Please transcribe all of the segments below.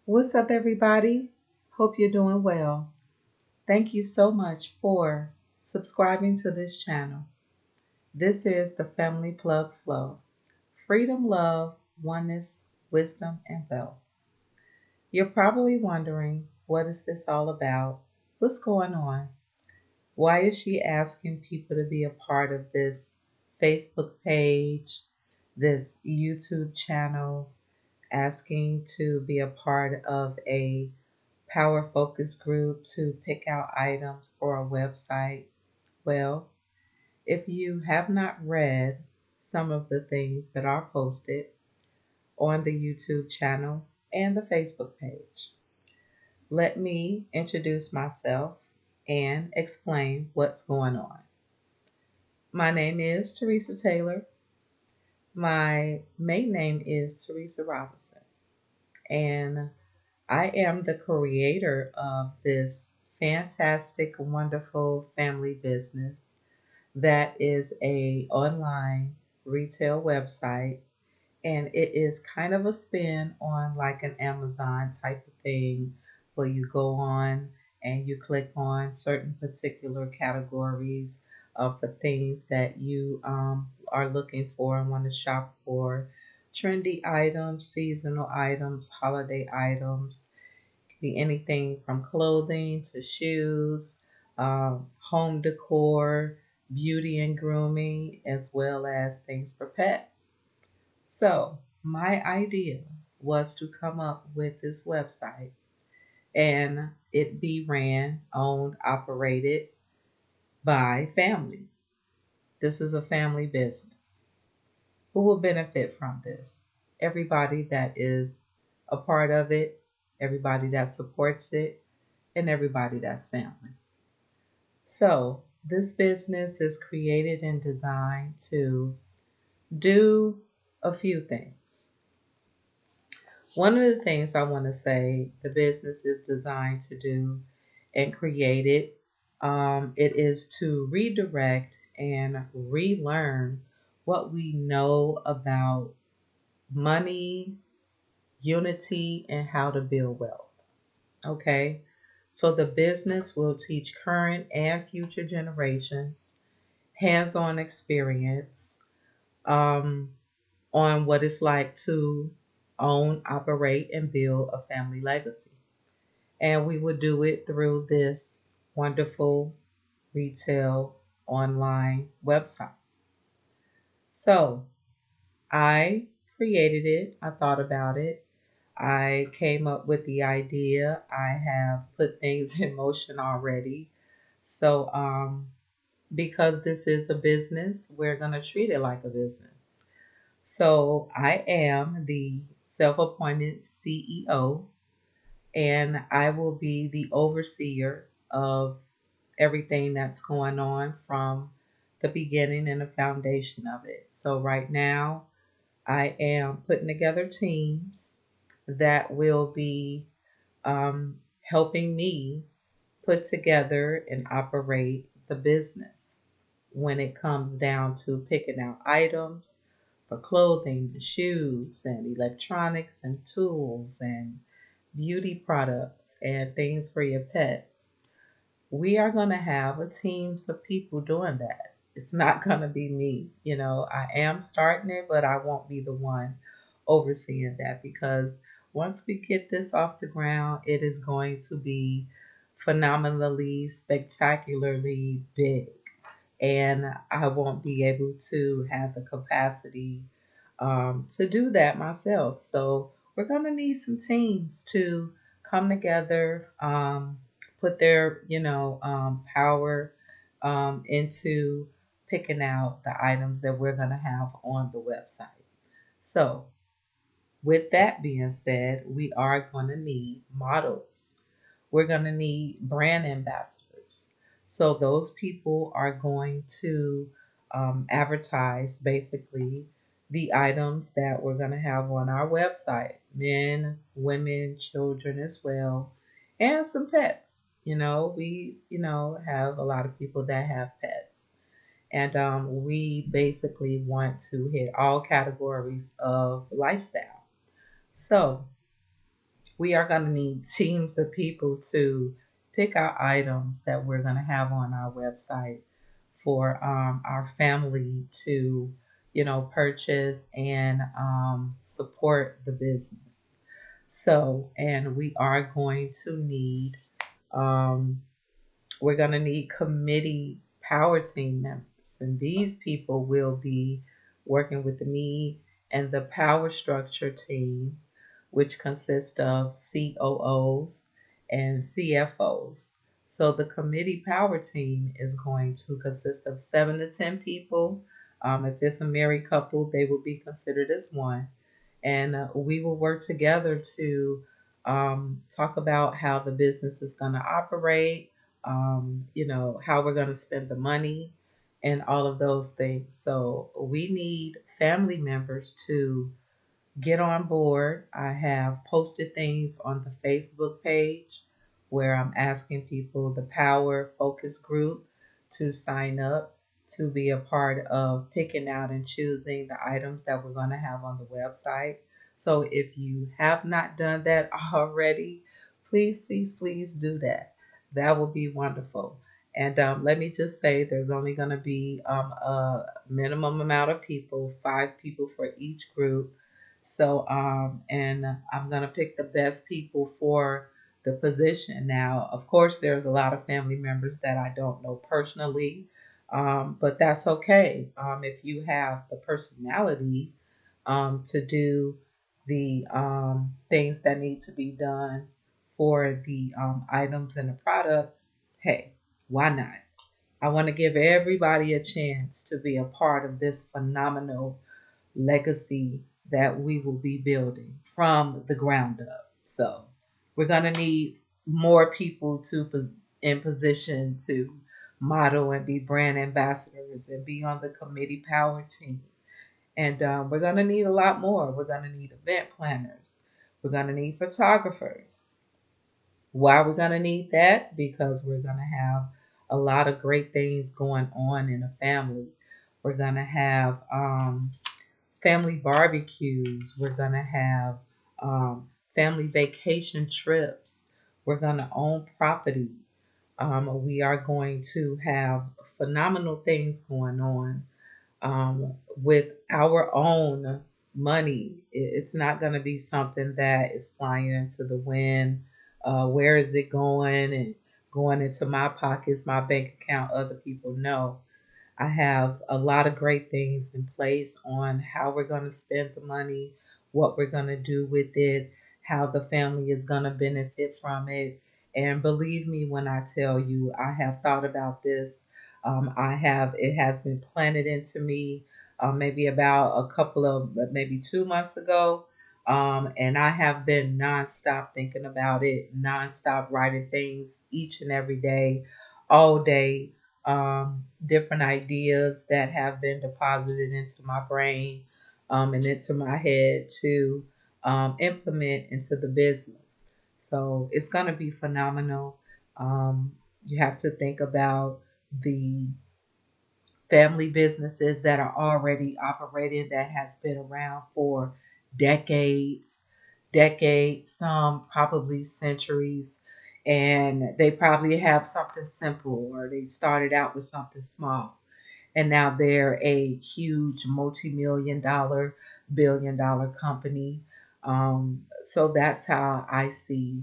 What's up, everybody? Hope you're doing well. Thank you so much for subscribing to this channel. This is the Family Plug Flow: freedom, love, oneness, wisdom, and wealth. You're probably wondering, what is this all about? What's going on? Why is she asking people to be a part of this Facebook page, this YouTube channel, asking to be a part of a power focus group to pick out items for a website? Well, if you have not read some of the things that are posted on the YouTube channel and the Facebook page, let me introduce myself and explain what's going on. My name is Teresa Taylor. My main name is Teresa Robinson, and I am the creator of this fantastic, wonderful family business that is a online retail website, and it is kind of a spin on like an Amazon type of thing, where you go on and you click on certain particular categories for things that you are looking for and want to shop for: trendy items, seasonal items, holiday items. Be anything from clothing to shoes, home decor, beauty and grooming, as well as things for pets. So, my idea was to come up with this website and it be ran, owned, operated by family. This is a family business. Who will benefit from this? Everybody that is a part of it, everybody that supports it, and everybody that's family. So, this business is created and designed to do a few things. One of the things I want to say the business is designed to do and created, it is to redirect and relearn what we know about money, unity, and how to build wealth. Okay? So the business will teach current and future generations hands on experience um, on what it's like to own, operate, and build a family legacy. And we will do it through this wonderful retail online website. So I created it, I thought about it, I came up with the idea, I have put things in motion already. So, because this is a business, we're going to treat it like a business. So, I am the self appointed CEO, and I will be the overseer of everything that's going on from the beginning and the foundation of it. So, right now, I am putting together teams that will be helping me put together and operate the business when it comes down to picking out items for clothing, and shoes, and electronics, and tools, and beauty products, and things for your pets. We are going to have a teams of people doing that. It's not going to be me. I am starting it, but I won't be the one overseeing that, because once we get this off the ground, it is going to be phenomenally, spectacularly big. And I won't be able to have the capacity to do that myself. So we're going to need some teams to come together, put their, power into picking out the items that we're going to have on the website. So, with that being said, we are going to need models. We're going to need brand ambassadors. So, those people are going to advertise basically the items that we're going to have on our website: men, women, children as well, and some pets. We, have a lot of people that have pets. And we basically want to hit all categories of lifestyle. So We are going to need teams of people to pick out items that we're going to have on our website for our family to, purchase and support the business. So, and um, we're going to need committee power team members, and these people will be working with me and the power structure team, which consists of COOs and CFOs. So the committee power team is going to consist of 7 to 10 people. If it's a married couple, they will be considered as one, and we will work together to talk about how the business is going to operate, how we're going to spend the money, and all of those things. So we need family members to get on board. I have posted things on the Facebook page where I'm asking people, the Power Focus Group, to sign up to be a part of picking out and choosing the items that we're going to have on the website. So if you have not done that already, please, please, please do that. That will be wonderful. And let me just say, there's only going to be a minimum amount of people, 5 people for each group. So, and I'm going to pick the best people for the position. Now, of course, there's a lot of family members that I don't know personally, but that's okay. If you have the personality to do the things that need to be done for the items and the products, hey, why not? I want to give everybody a chance to be a part of this phenomenal legacy that we will be building from the ground up. So we're going to need more people in position to model and be brand ambassadors and be on the committee power team. And we're going to need a lot more. We're going to need event planners. We're going to need photographers. Why we're going to need that? Because we're going to have a lot of great things going on in a family. We're going to have family barbecues. We're going to have family vacation trips. We're going to own property. We are going to have phenomenal things going on with our own money. It's not going to be something that is flying into the wind. Where is it going? And going into my pockets, my bank account, other people know. I have a lot of great things in place on how we're going to spend the money, what we're going to do with it, how the family is going to benefit from it. And believe me when I tell you, I have thought about this. It has been planted into me maybe about a couple of, maybe 2 months ago. And I have been nonstop thinking about it, nonstop writing things each and every day, all day, different ideas that have been deposited into my brain and into my head to implement into the business. So it's going to be phenomenal. You have to think about the family businesses that are already operating that has been around for decades, some probably centuries, and they probably have something simple or they started out with something small and now they're a huge multi-million dollar, billion-dollar company. So that's how I see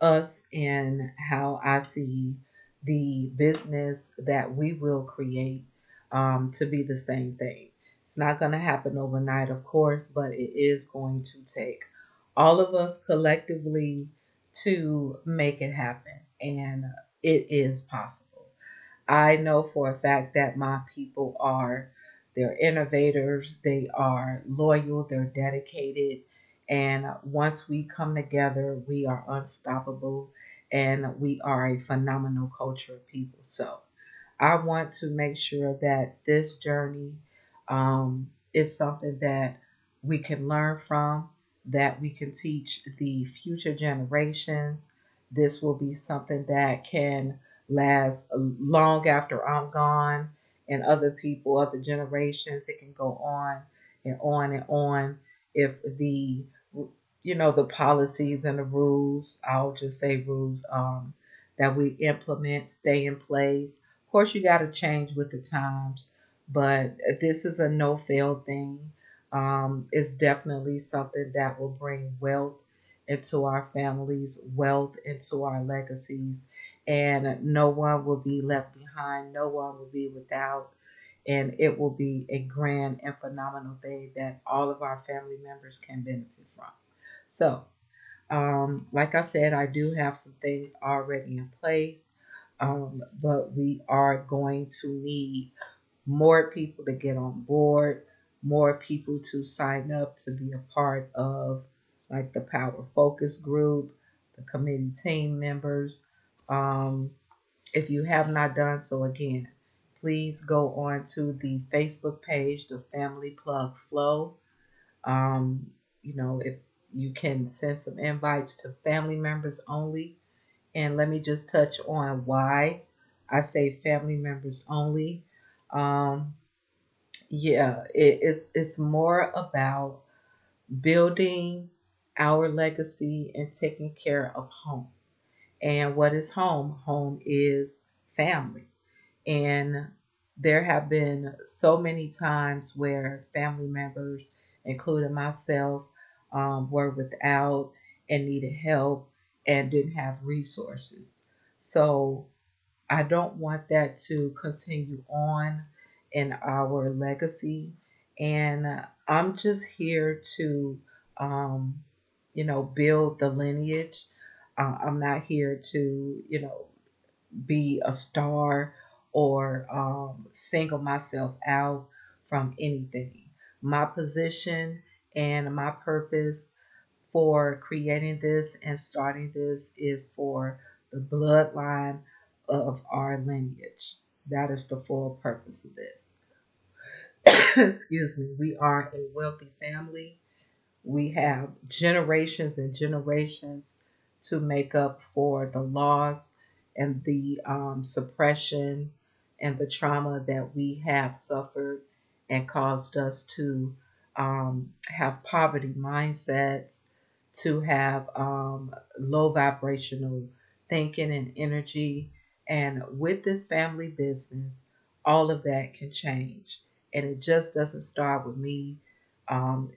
us and how I see the business that we will create to be the same thing. It's not going to happen overnight, of course, but it is going to take all of us collectively to make it happen. And it is possible. I know for a fact that my people they're innovators, they are loyal, they're dedicated, and once we come together, we are unstoppable and we are a phenomenal culture of people. So I want to make sure that this journey is something that we can learn from, that we can teach the future generations. This will be something that can last long after I'm gone and other people, other generations. It can go on and on and on if the the policies and the rules, I'll just say rules, that we implement stay in place. Of course, you got to change with the times, but this is a no fail thing. It's definitely something that will bring wealth into our families, wealth into our legacies, and no one will be left behind, no one will be without. And it will be a grand and phenomenal thing that all of our family members can benefit from. So, like I said, I do have some things already in place, but we are going to need more people to get on board, more people to sign up to be a part of, like the Power Focus Group, the committee team members. Um, if you have not done so, again, please go on to the Facebook page, the Family Plug Flow. Um, if you can send some invites to family members only. And let me just touch on why I say family members only. Um, yeah, it's more about building our legacy and taking care of home. And what is home? Home is family. And there have been so many times where family members, including myself, were without and needed help and didn't have resources. So I don't want that to continue on in our legacy. And I'm just here to, um, build the lineage. I'm not here to, be a star or single myself out from anything. My position and my purpose for creating this and starting this is for the bloodline of our lineage. That is the full purpose of this. Excuse me. We are a wealthy family. We have generations and generations to make up for the loss and the suppression and the trauma that we have suffered and caused us to have poverty mindsets, to have low vibrational thinking and energy. And with this family business, all of that can change. And it just doesn't start with me.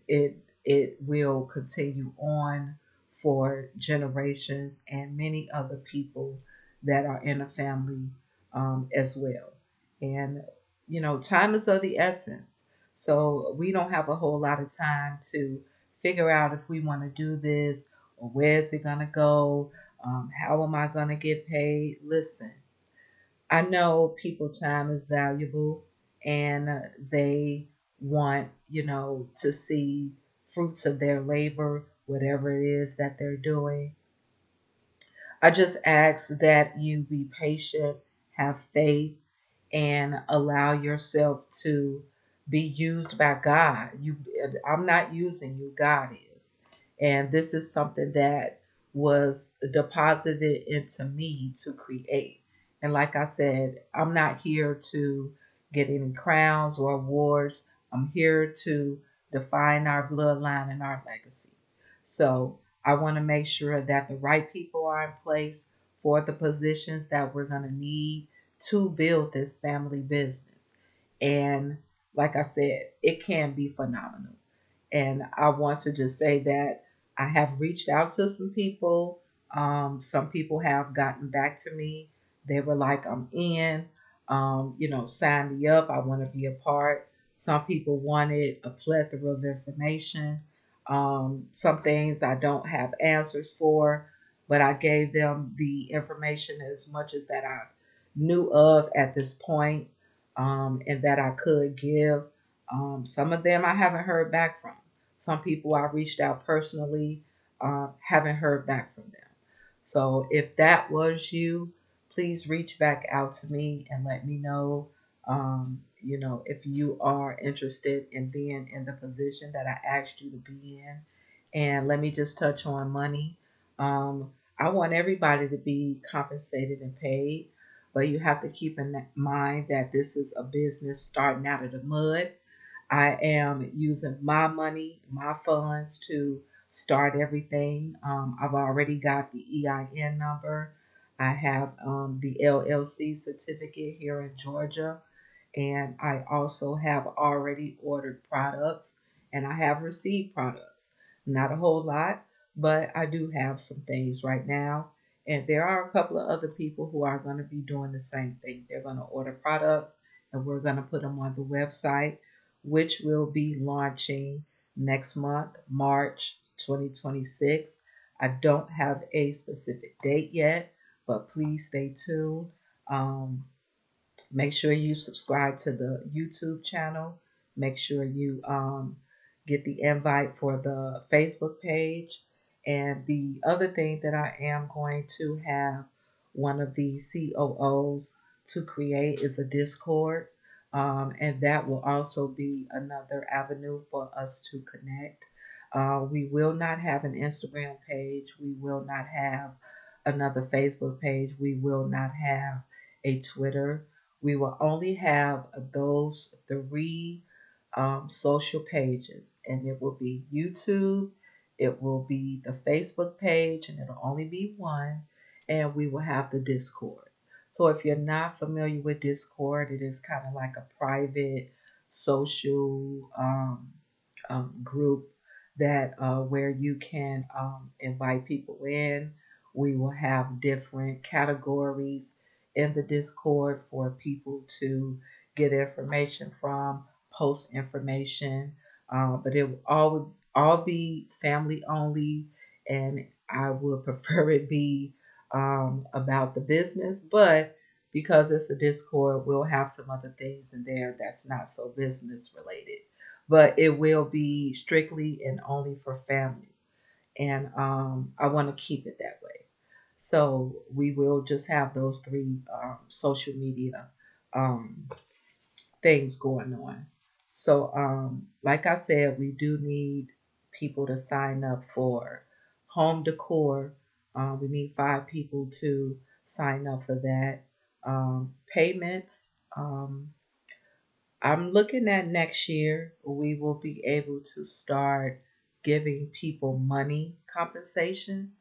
It will continue on for generations and many other people that are in a family as well. And time is of the essence. So we don't have a whole lot of time to figure out if we want to do this or where's it gonna go. How am I gonna get paid? Listen, I know people time is valuable and they want, to see fruits of their labor, whatever it is that they're doing. I just ask that you be patient, have faith, and allow yourself to be used by God. I'm not using you, God is. And this is something that was deposited into me to create. And like I said, I'm not here to get any crowns or awards. I'm here to define our bloodline and our legacy. So I want to make sure that the right people are in place for the positions that we're going to need to build this family business. And like I said, it can be phenomenal. And I want to just say that I have reached out to some people. Some people have gotten back to me. They were like, I'm in, sign me up. I want to be a part. Some people wanted a plethora of information. Some things I don't have answers for, but I gave them the information as much as that I knew of at this point, and that I could give. Some of them I haven't heard back from. Some people I reached out personally, haven't heard back from them. So if that was you, please reach back out to me and let me know, if you are interested in being in the position that I asked you to be in. And let me just touch on money. I want everybody to be compensated and paid, but you have to keep in mind that this is a business starting out of the mud. I am using my money, my funds to start everything. I've already got the EIN number. I have the LLC certificate here in Georgia, and I also have already ordered products and I have received products. Not a whole lot, but I do have some things right now. And there are a couple of other people who are going to be doing the same thing. They're going to order products and we're going to put them on the website, which will be launching next month, March 2026. I don't have a specific date yet, but please stay tuned. Um, Make sure you subscribe to the YouTube channel. Make sure you get the invite for the Facebook page. And the other thing that I am going to have one of the COOs to create is a Discord. And that will also be another avenue for us to connect. We will not have an Instagram page. We will not have another Facebook page. We will not have a Twitter. We will only have those three social pages, and it will be YouTube, it will be the Facebook page, and it'll only be one, and we will have the Discord. So if you're not familiar with Discord, it is kind of like a private social group that where you can invite people in. We will have different categories in the Discord for people to get information from, post information, but it will all be family only, and I would prefer it be about the business, but because it's a Discord, we'll have some other things in there that's not so business related, but it will be strictly and only for family, and I want to keep it that way. So we will just have those three social media um, things going on. So, like I said, we do need people to sign up for home decor. We need 5 people to sign up for that. Payments. I'm looking at next year, we will be able to start giving people money compensation.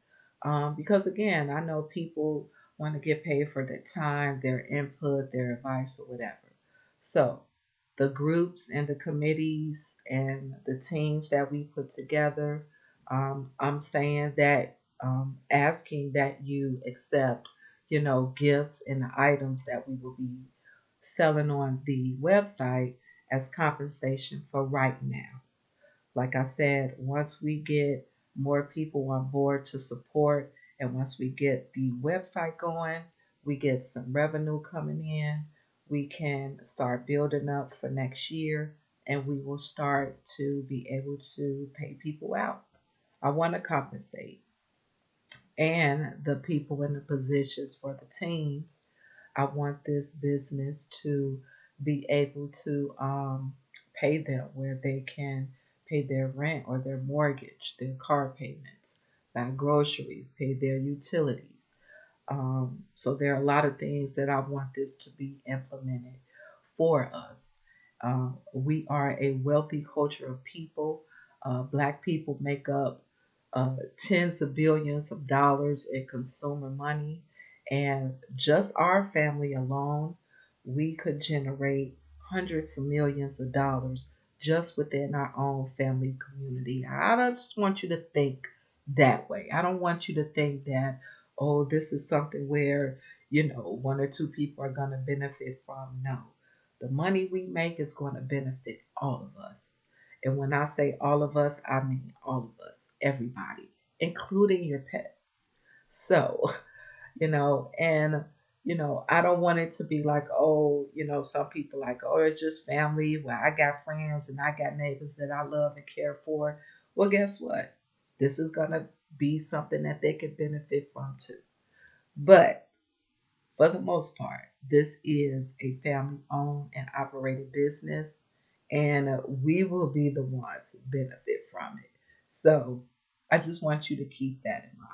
Because again, I know people want to get paid for their time, their input, their advice, or whatever. So the groups and the committees and the teams that we put together, I'm saying that asking that you accept, gifts and the items that we will be selling on the website as compensation for right now. Like I said, once we get more people on board to support, and once we get the website going, we get some revenue coming in, we can start building up for next year, and we will start to be able to pay people out. I want to compensate and the people in the positions for the teams. I want this business to be able to pay them where they can pay their rent or their mortgage, their car payments, buy groceries, pay their utilities. So there are a lot of things that I want this to be implemented for us. We are a wealthy culture of people. Black people make up tens of billions of dollars in consumer money. And just our family alone, we could generate hundreds of millions of dollars just within our own family community. I just want you to think that way. I don't want you to think that, oh, this is something where, one or two people are going to benefit from. No, the money we make is going to benefit all of us. And when I say all of us, I mean all of us, everybody, including your pets. So, and I don't want it to be like, oh, some people like, oh, it's just family. Well, I got friends and I got neighbors that I love and care for. Well, guess what? This is gonna be something that they could benefit from too. But for the most part, this is a family owned and operated business, and we will be the ones that benefit from it. So I just want you to keep that in mind.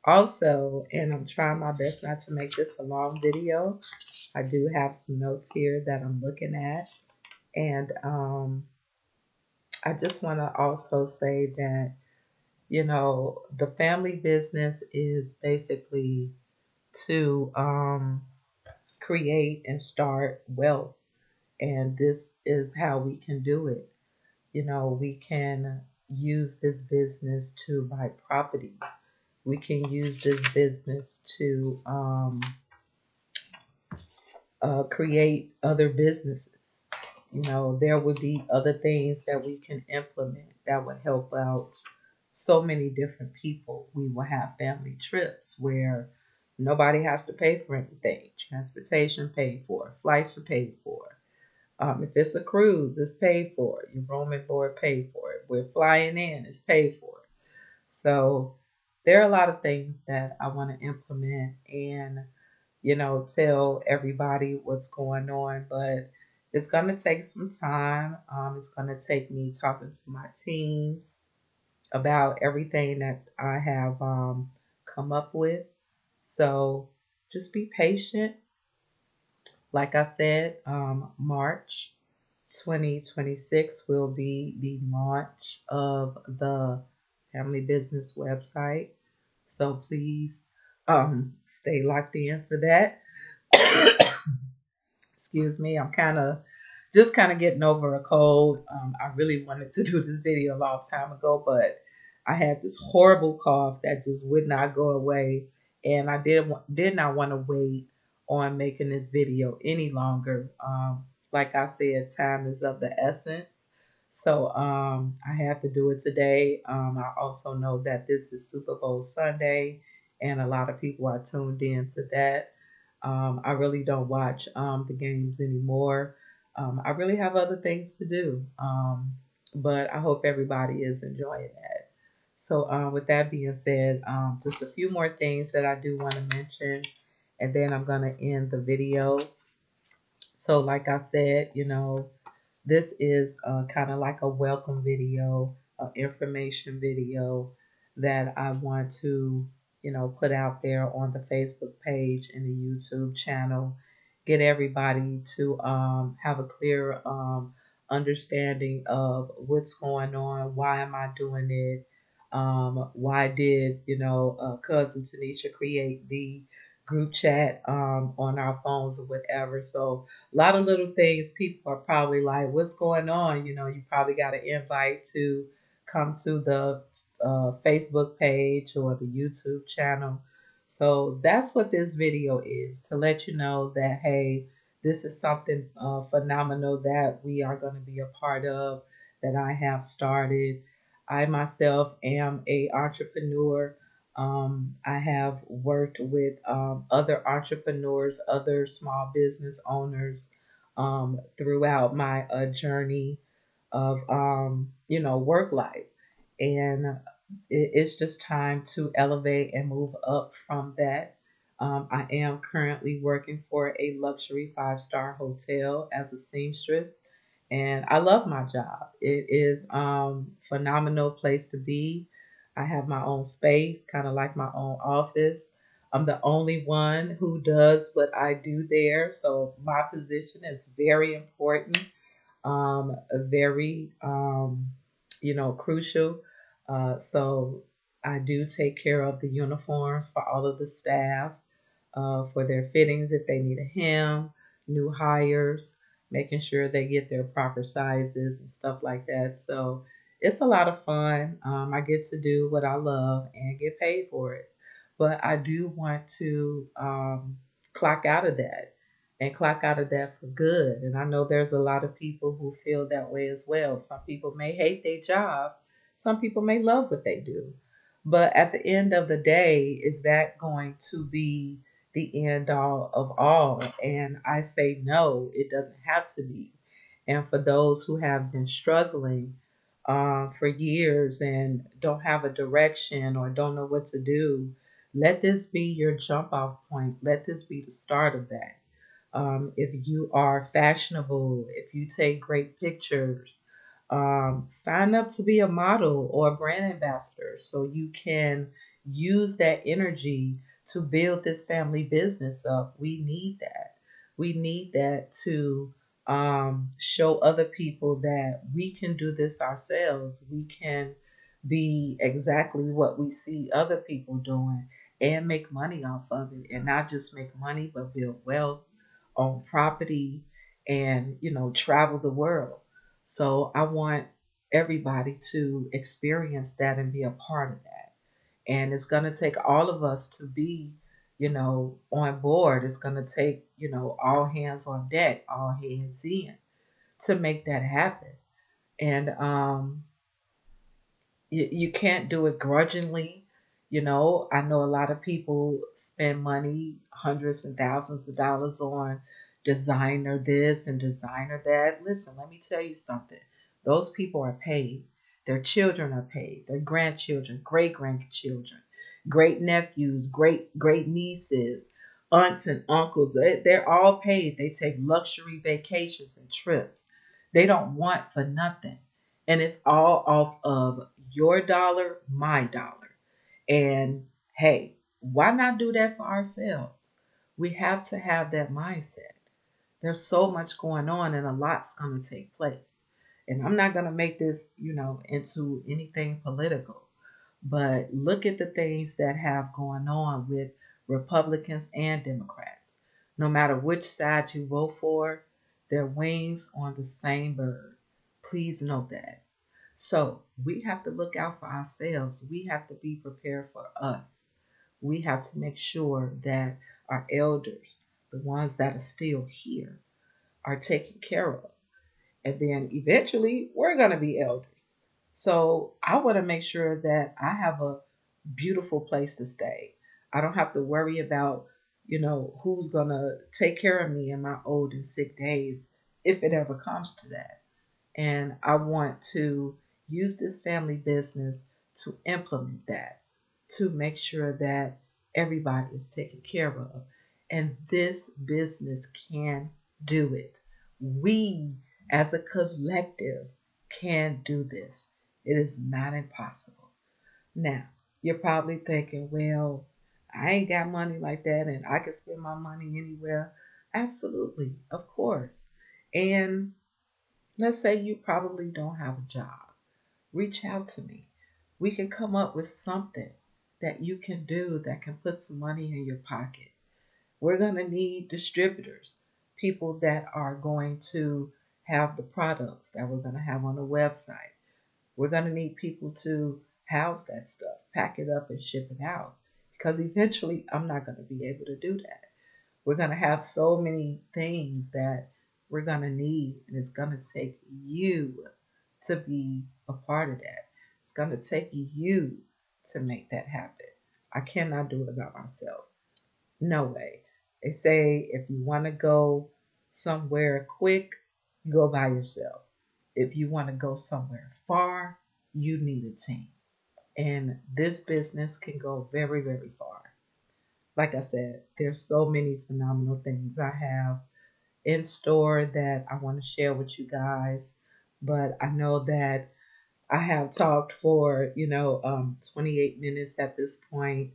Also, and I'm trying my best not to make this a long video, I do have some notes here that I'm looking at, and I just want to also say that, the family business is basically to create and start wealth. And this is how we can do it. We can use this business to buy property. We can use this business to create other businesses. There would be other things that we can implement that would help out so many different people. We will have family trips where nobody has to pay for anything. Transportation paid for, flights are paid for. If it's a cruise, it's paid for. Your room and board paid for it. We're flying in, it's paid for. So there are a lot of things that I want to implement and tell everybody what's going on. But it's going to take some time. It's going to take me talking to my teams about everything that I have come up with. So just be patient. Like I said, March 2026 will be the launch of the family business website. So please stay locked in for that. Excuse me, I'm kind of getting over a cold. I really wanted to do this video a long time ago, but I had this horrible cough that just would not go away, and I did not want to wait on making this video any longer. Like I said, time is of the essence, so I have to do it today. I also know that this is Super Bowl Sunday, and a lot of people are tuned in to that. I really don't watch the games anymore. I really have other things to do. But I hope everybody is enjoying that. So, with that being said, just a few more things that I do want to mention, and then I'm going to end the video. So, like I said, this is kind of like a welcome video, information video that I want to, put out there on the Facebook page and the YouTube channel. Get everybody to have a clear understanding of what's going on. Why am I doing it? Why did, cousin Tanisha create the group chat on our phones or whatever? So a lot of little things people are probably like, what's going on? You probably got an invite to come to the Facebook page or the YouTube channel. So that's what this video is, to let you know that, hey, this is something phenomenal that we are going to be a part of, that I have started. I myself am a entrepreneur. I have worked with other entrepreneurs, other small business owners throughout my journey of, work life. And it's just time to elevate and move up from that. I am currently working for a luxury five-star hotel as a seamstress, and I love my job. It is phenomenal place to be. I have my own space, kind of like my own office. I'm the only one who does what I do there, so my position is very important, very crucial. So I do take care of the uniforms for all of the staff, for their fittings if they need a hem, new hires, making sure they get their proper sizes and stuff like that. So it's a lot of fun. I get to do what I love and get paid for it. But I do want to clock out of that, and clock out of that for good. And I know there's a lot of people who feel that way as well. Some people may hate their job, some people may love what they do. But at the end of the day, is that going to be the end all of all? And I say no, it doesn't have to be. And for those who have been struggling for years and don't have a direction or don't know what to do, let this be your jump off point. Let this be the start of that. If you are fashionable, if you take great pictures, sign up to be a model or a brand ambassador so you can use that energy to build this family business up. We need that. We need that to show other people that we can do this ourselves. We can be exactly what we see other people doing and make money off of it, and not just make money, but build wealth, own property, and travel the world. So I want everybody to experience that and be a part of that. And it's going to take all of us to be on board. It's going to take all hands on deck, all hands in, to make that happen. And you can't do it grudgingly. I know a lot of people spend money, hundreds and thousands of dollars, on designer this and designer that. Listen, let me tell you something. Those people are paid. Their children are paid. Their grandchildren, great grandchildren, great nephews, great nieces, aunts and uncles. They're all paid. They take luxury vacations and trips. They don't want for nothing. And it's all off of your dollar, my dollar. And hey, why not do that for ourselves? We have to have that mindset. There's so much going on and a lot's going to take place. And I'm not going to make this, into anything political. But look at the things that have going on with Republicans and Democrats. No matter which side you vote for, they're wings on the same bird. Please know that. So we have to look out for ourselves. We have to be prepared for us. We have to make sure that our elders, the ones that are still here, are taken care of. And then eventually we're going to be elders. So I want to make sure that I have a beautiful place to stay. I don't have to worry about, who's going to take care of me in my old and sick days, if it ever comes to that. And I want to use this family business to implement that, to make sure that everybody is taken care of. And this business can do it. We, as a collective, can do this. It is not impossible. Now, you're probably thinking, well, I ain't got money like that and I can spend my money anywhere. Absolutely, of course. And let's say you probably don't have a job. Reach out to me. We can come up with something that you can do that can put some money in your pocket. We're going to need distributors, people that are going to have the products that we're going to have on the website. We're going to need people to house that stuff, pack it up, and ship it out. Because eventually, I'm not going to be able to do that. We're going to have so many things that we're going to need, and it's going to take you to be a part of that. It's going to take you to make that happen. I cannot do it by myself. No way. They say if you want to go somewhere quick, go by yourself. If you want to go somewhere far, you need a team. And this business can go very, very far. Like I said, there's so many phenomenal things I have in store that I want to share with you guys. But I know that I have talked for 28 minutes at this point.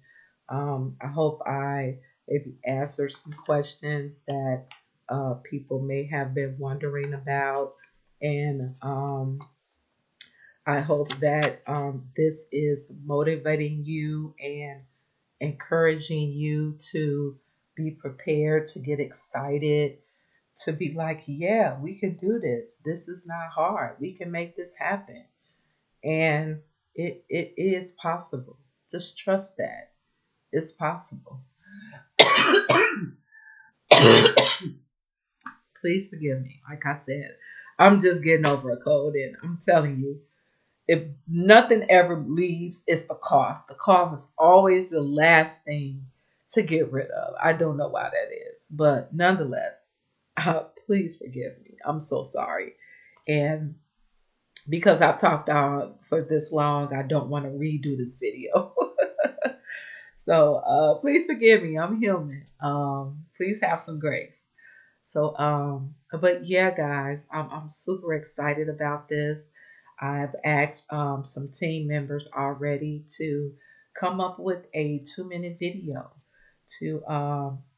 I hope I maybe answered some questions that people may have been wondering about, and I hope that this is motivating you and encouraging you to be prepared, to get excited, to be like, yeah, we can do this. This is not hard. We can make this happen. And it is possible. Just trust that. It's possible. Please forgive me. Like I said, I'm just getting over a cold, and I'm telling you, if nothing ever leaves, it's the cough. The cough is always the last thing to get rid of. I don't know why that is, but nonetheless, please forgive me. I'm so sorry. And because I've talked for this long, I don't want to redo this video. So please forgive me. I'm human. Please have some grace. So, but yeah, guys, I'm super excited about this. I've asked some team members already to come up with a 2-minute video to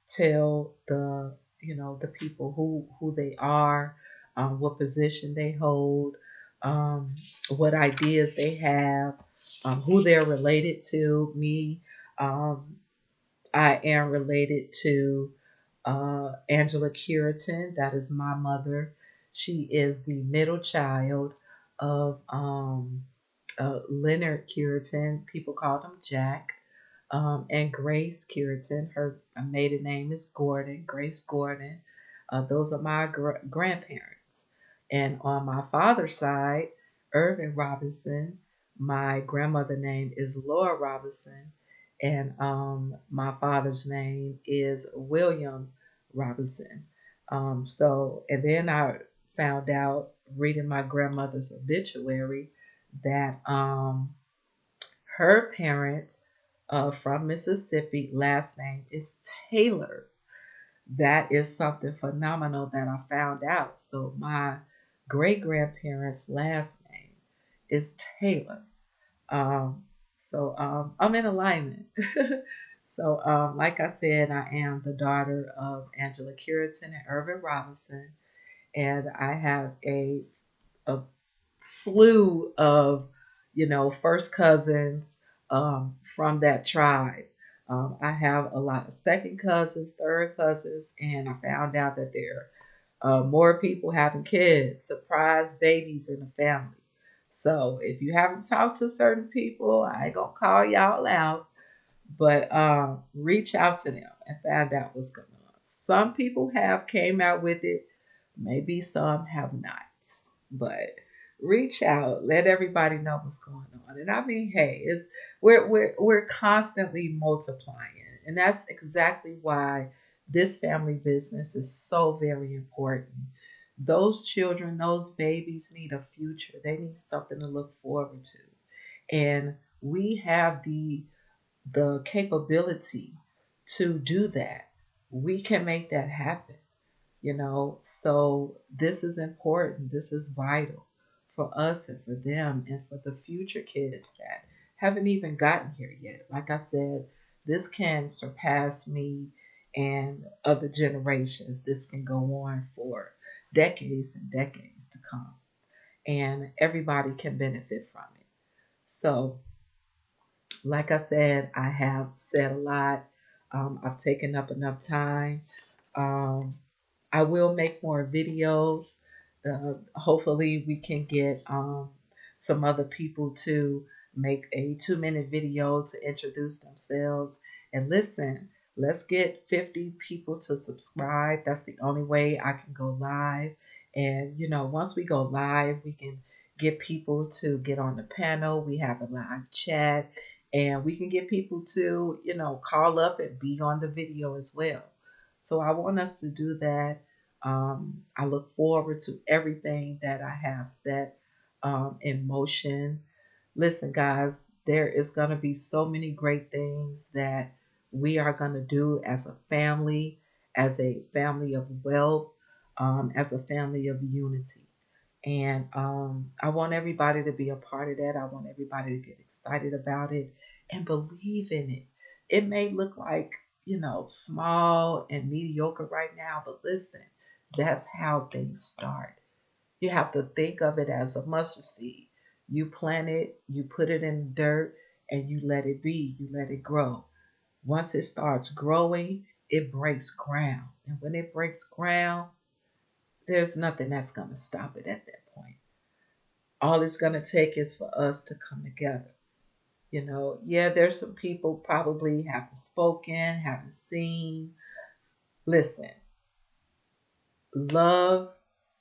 tell the the people who they are, what position they hold, um, what ideas they have, who they're related to. Me, um, I am related to Angela Curitan. That is my mother. She is the middle child of Leonard Curitan. People called him Jack. And Grace Curitan. Her maiden name is Gordon, Grace Gordon. Those are my grandparents. And on my father's side, Irvin Robinson. My grandmother name is Laura Robinson. And my father's name is William Robinson. And then I found out reading my grandmother's obituary that her parents from Mississippi, last name is Taylor. That is something phenomenal that I found out. So my great grandparents' last name is Taylor. Um, I'm in alignment. Like I said, I am the daughter of Angela Curitan and Irvin Robinson, and I have a slew of, first cousins from that tribe. I have a lot of second cousins, third cousins, and I found out that there are more people having kids, surprise babies in the family. So if you haven't talked to certain people, I ain't gonna call y'all out, but reach out to them and find out what's going on. Some people have came out with it, maybe some have not, but reach out, let everybody know what's going on. And I mean, hey, we're constantly multiplying, and that's exactly why this family business is so very important. Those children, those babies need a future. They need something to look forward to. And we have the capability to do that. We can make that happen, So this is important. This is vital for us and for them and for the future kids that haven't even gotten here yet. Like I said, this can surpass me and other generations. This can go on for decades and decades to come, and everybody can benefit from it. So, like I said, I have said a lot. I've taken up enough time. Um, I will make more videos. Hopefully, we can get some other people to make a 2-minute video to introduce themselves. And listen, let's get 50 people to subscribe. That's the only way I can go live. And, once we go live, we can get people to get on the panel. We have a live chat, and we can get people to, call up and be on the video as well. So I want us to do that. I look forward to everything that I have set in motion. Listen, guys, there is going to be so many great things that we are going to do as a family of wealth, as a family of unity. And I want everybody to be a part of that. I want everybody to get excited about it and believe in it. It may look like, small and mediocre right now, but listen, that's how things start. You have to think of it as a mustard seed. You plant it, you put it in the dirt, and you let it be, you let it grow. Once it starts growing, it breaks ground. And when it breaks ground, there's nothing that's going to stop it at that point. All it's going to take is for us to come together. Yeah, there's some people probably haven't spoken, haven't seen. Listen, love,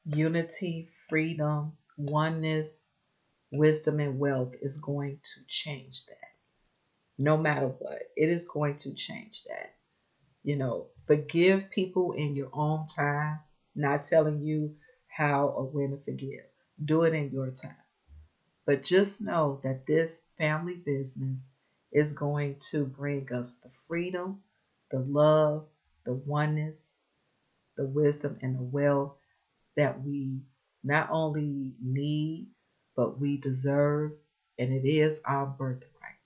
unity, freedom, oneness, wisdom, and wealth is going to change that. No matter what, it is going to change that. Forgive people in your own time, not telling you how or when to forgive. Do it in your time. But just know that this family business is going to bring us the freedom, the love, the oneness, the wisdom, and the wealth that we not only need, but we deserve. And it is our birthright.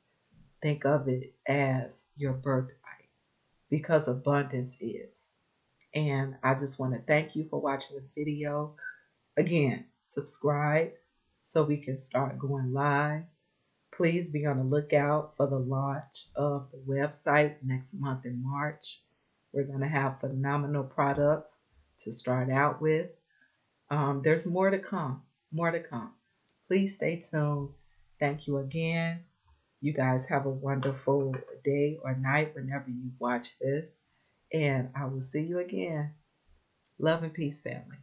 Think of it as your birthright because abundance is. And I just want to thank you for watching this video. Again, subscribe so we can start going live. Please be on the lookout for the launch of the website next month in March. We're going to have phenomenal products to start out with. There's more to come, more to come. Please stay tuned. Thank you again. You guys have a wonderful day or night whenever you watch this. And I will see you again. Love and peace, family.